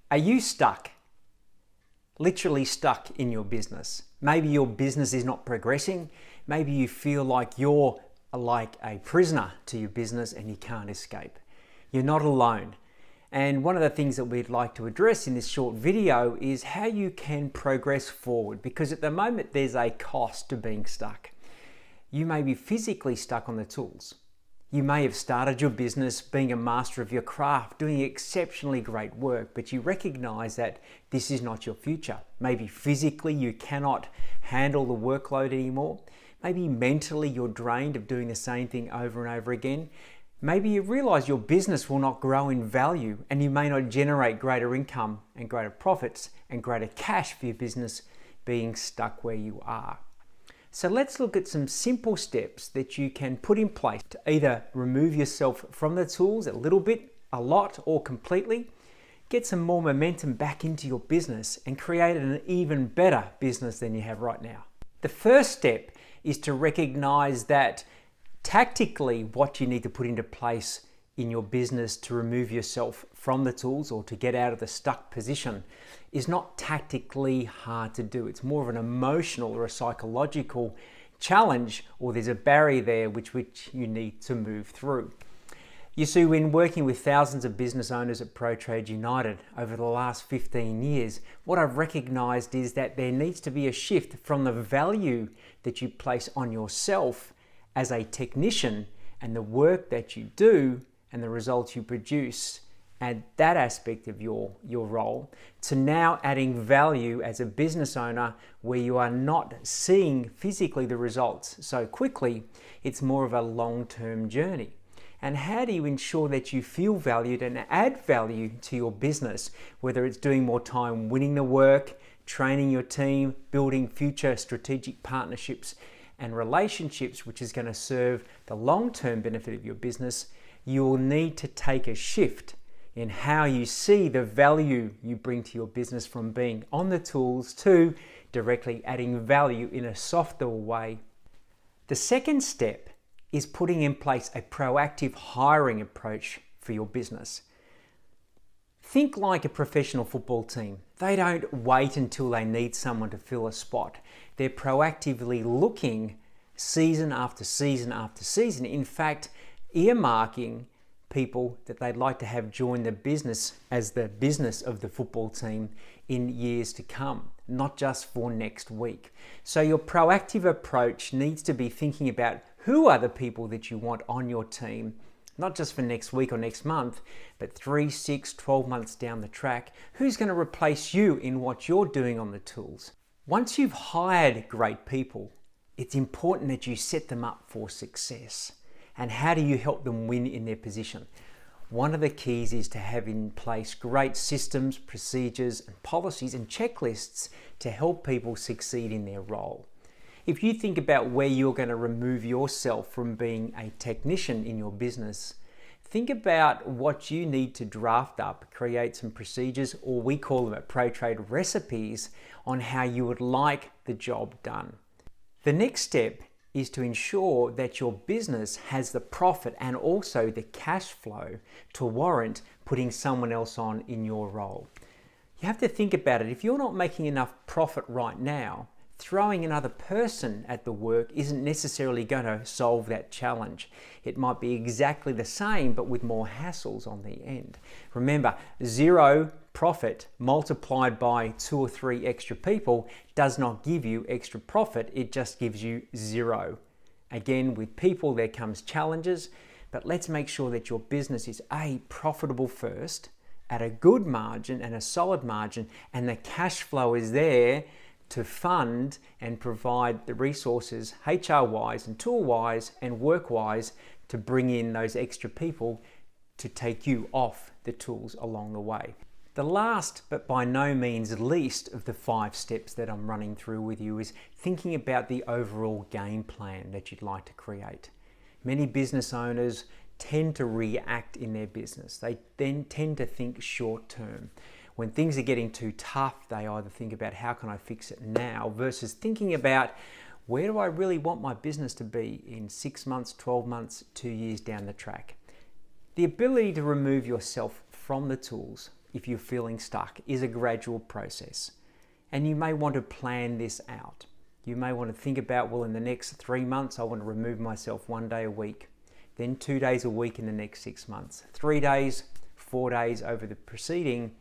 Are you stuck? Literally stuck in your business? Maybe your business is not progressing. Maybe you feel like you're like a prisoner to your business and you can't escape. You're not alone. And one of the things that we'd like to address in this short video is how you can progress forward, because at the moment there's a cost to being stuck. You may be physically stuck on the tools. You may have started your business being a master of your craft, doing exceptionally great work, but you recognize that this is not your future. Maybe physically you cannot handle the workload anymore. Maybe mentally you're drained of doing the same thing over and over again. Maybe you realize your business will not grow in value and you may not generate greater income and greater profits and greater cash for your business being stuck where you are. So let's look at some simple steps that you can put in place to either remove yourself from the tools a little bit, a lot, or completely, get some more momentum back into your business and create an even better business than you have right now. The first step is to recognize that tactically what you need to put into place in your business to remove yourself from the tools or to get out of the stuck position is not tactically hard to do. It's more of an emotional or a psychological challenge, or there's a barrier there which you need to move through. You see, when working with thousands of business owners at PROTRADE United over the last 15 years, what I've recognized is that there needs to be a shift from the value that you place on yourself as a technician and the work that you do and the results you produce and that aspect of your role, to now adding value as a business owner where you are not seeing physically the results so quickly. It's more of a long-term journey. And how do you ensure that you feel valued and add value to your business, whether it's doing more time winning the work, training your team, building future strategic partnerships and relationships, which is going to serve the long-term benefit of your business? You'll need to take a shift in how you see the value you bring to your business from being on the tools to directly adding value in a softer way. The second step is putting in place a proactive hiring approach for your business. Think like a professional football team. They don't wait until they need someone to fill a spot. They're proactively looking season after season after season. In fact, earmarking people that they'd like to have join the business as the business of the football team in years to come, not just for next week. So your proactive approach needs to be thinking about who are the people that you want on your team, not just for next week or next month, but 3, 6, 12 months down the track. Who's going to replace you in what you're doing on the tools? Once you've hired great people, it's important that you set them up for success. And how do you help them win in their position? One of the keys is to have in place great systems, procedures, and policies and checklists to help people succeed in their role. If you think about where you're going to remove yourself from being a technician in your business, think about what you need to draft up, create some procedures, or we call them at PROTRADE recipes, on how you would like the job done. The next step is to ensure that your business has the profit and also the cash flow to warrant putting someone else on in your role. You have to think about it. If you're not making enough profit right now, throwing another person at the work isn't necessarily going to solve that challenge. It might be exactly the same, but with more hassles on the end. Remember, zero profit multiplied by 2 or 3 extra people does not give you extra profit. It just gives you zero. Again, with people there comes challenges, but let's make sure that your business is profitable first, at a good margin and a solid margin, and the cash flow is there to fund and provide the resources HR-wise and tool-wise and work-wise to bring in those extra people to take you off the tools along the way. The last, but by no means least, of the 5 steps that I'm running through with you is thinking about the overall game plan that you'd like to create. Many business owners tend to react in their business. They then tend to think short term. When things are getting too tough, they either think about how can I fix it now versus thinking about where do I really want my business to be in 6 months, 12 months, 2 years down the track. The ability to remove yourself from the tools if you're feeling stuck is a gradual process. And you may want to plan this out. You may want to think about, well, in the next 3 months, I want to remove myself 1 day a week, then 2 days a week in the next 6 months, 3 days, 4 days over the preceding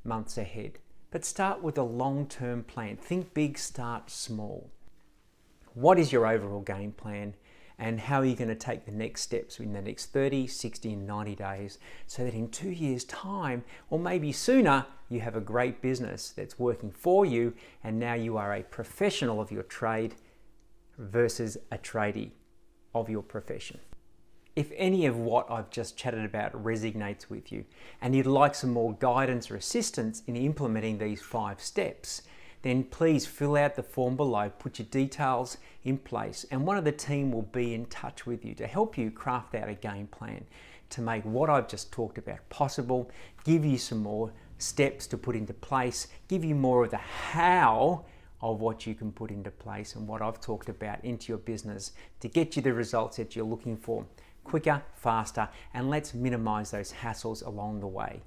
months ahead. But start with a long-term plan. Think big, start small. What is your overall game plan? And how are you going to take the next steps in the next 30, 60, and 90 days so that in 2 years' time, or maybe sooner, you have a great business that's working for you and now you are a professional of your trade versus a tradie of your profession. If any of what I've just chatted about resonates with you and you'd like some more guidance or assistance in implementing these 5 steps, then please fill out the form below, put your details in place, and one of the team will be in touch with you to help you craft out a game plan to make what I've just talked about possible, give you some more steps to put into place, give you more of the how of what you can put into place and what I've talked about into your business to get you the results that you're looking for quicker, faster, and let's minimize those hassles along the way.